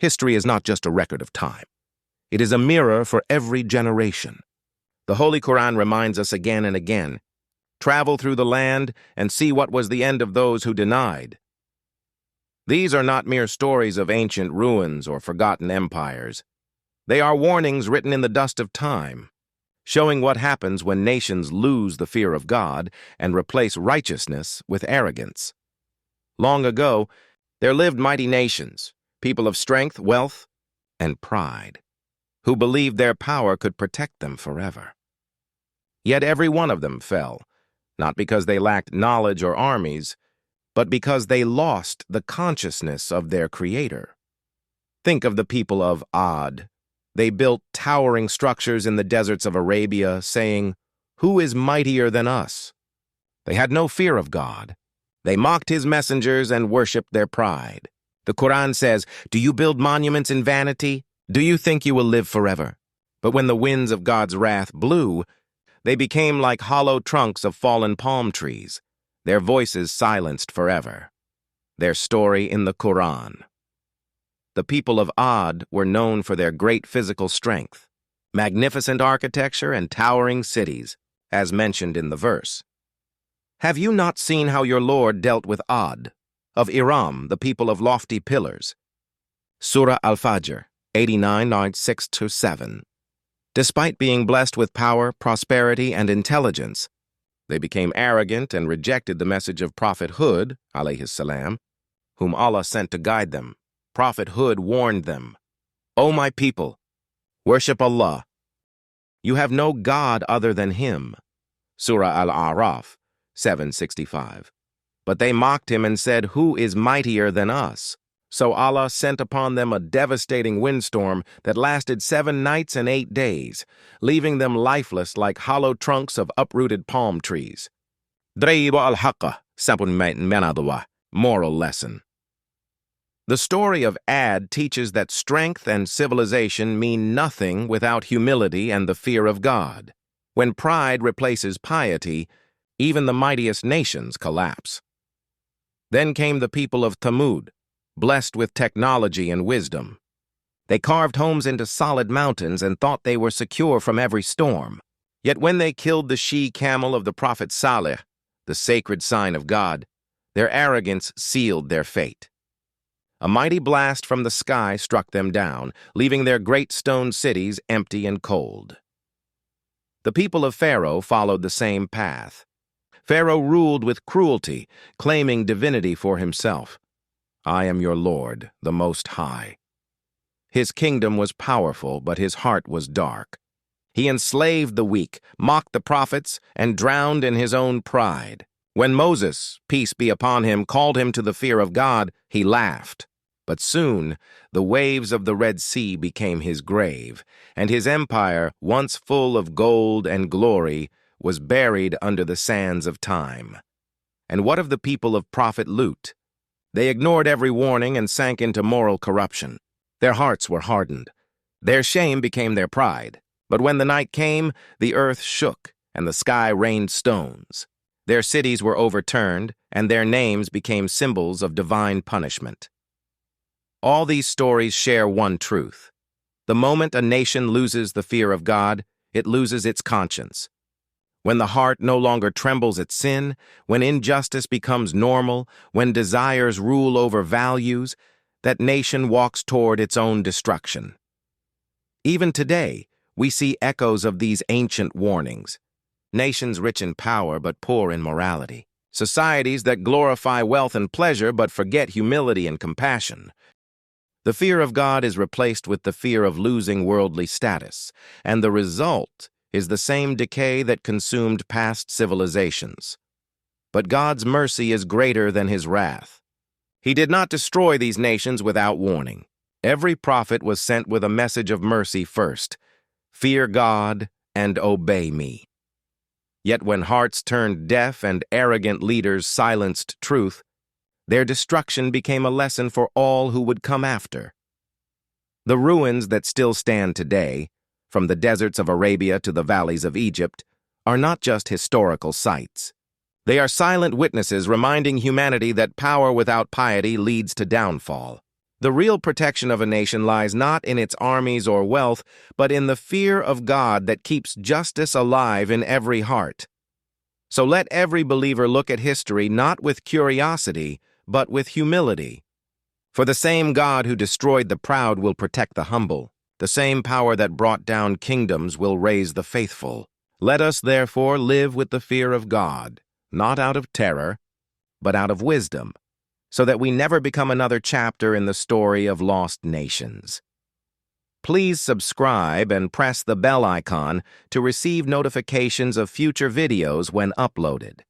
History is not just a record of time. It is a mirror for every generation. The Holy Qur'an reminds us again and again, travel through the land and see what was the end of those who denied. These are not mere stories of ancient ruins or forgotten empires. They are warnings written in the dust of time, showing what happens when nations lose the fear of God and replace righteousness with arrogance. Long ago, there lived mighty nations, people of strength, wealth, and pride, who believed their power could protect them forever. Yet every one of them fell, not because they lacked knowledge or armies, but because they lost the consciousness of their creator. Think of the people of Ad. They built towering structures in the deserts of Arabia, saying, "Who is mightier than us?" They had no fear of God. They mocked his messengers and worshipped their pride. The Qur'an says, "Do you build monuments in vanity? Do you think you will live forever?" But when the winds of God's wrath blew, they became like hollow trunks of fallen palm trees, their voices silenced forever. Their story in the Qur'an. The people of Ad were known for their great physical strength, magnificent architecture, and towering cities, as mentioned in the verse. Have you not seen how your Lord dealt with Ad, of Iram, the people of lofty pillars? Surah Al-Fajr, 89, 6-7. Despite being blessed with power, prosperity, and intelligence, they became arrogant and rejected the message of Prophet Hud, alayhi salam, whom Allah sent to guide them. Prophet Hud warned them, "O my people, worship Allah. You have no God other than Him." Surah Al-A'raf, 765. But they mocked him and said, "Who is mightier than us?" So Allah sent upon them a devastating windstorm that lasted 7 nights and 8 days, leaving them lifeless like hollow trunks of uprooted palm trees. Moral lesson. The story of Ad teaches that strength and civilization mean nothing without humility and the fear of God. When pride replaces piety, even the mightiest nations collapse. Then came the people of Thamūd, blessed with technology and wisdom. They carved homes into solid mountains and thought they were secure from every storm. Yet when they killed the she-camel of the prophet Saleh, the sacred sign of God, their arrogance sealed their fate. A mighty blast from the sky struck them down, leaving their great stone cities empty and cold. The people of Pharaoh followed the same path. Pharaoh ruled with cruelty, claiming divinity for himself. "I am your Lord, the Most High." His kingdom was powerful, but his heart was dark. He enslaved the weak, mocked the prophets, and drowned in his own pride. When Moses, peace be upon him, called him to the fear of God, he laughed. But soon, the waves of the Red Sea became his grave, and his empire, once full of gold and glory, was buried under the sands of time. And what of the people of Prophet Lut? They ignored every warning and sank into moral corruption. Their hearts were hardened. Their shame became their pride. But when the night came, the earth shook, and the sky rained stones. Their cities were overturned, and their names became symbols of divine punishment. All these stories share one truth. The moment a nation loses the fear of God, it loses its conscience. When the heart no longer trembles at sin, when injustice becomes normal, when desires rule over values, that nation walks toward its own destruction. Even today, we see echoes of these ancient warnings. Nations rich in power but poor in morality. Societies that glorify wealth and pleasure but forget humility and compassion. The fear of God is replaced with the fear of losing worldly status, and the result is the same decay that consumed past civilizations. But God's mercy is greater than his wrath. He did not destroy these nations without warning. Every prophet was sent with a message of mercy first. Fear God and obey me. Yet when hearts turned deaf and arrogant leaders silenced truth, their destruction became a lesson for all who would come after. The ruins that still stand today, from the deserts of Arabia to the valleys of Egypt, are not just historical sites. They are silent witnesses reminding humanity that power without piety leads to downfall. The real protection of a nation lies not in its armies or wealth, but in the fear of God that keeps justice alive in every heart. So let every believer look at history not with curiosity, but with humility. For the same God who destroyed the proud will protect the humble. The same power that brought down kingdoms will raise the faithful. Let us therefore live with the fear of God, not out of terror, but out of wisdom, so that we never become another chapter in the story of lost nations. Please subscribe and press the bell icon to receive notifications of future videos when uploaded.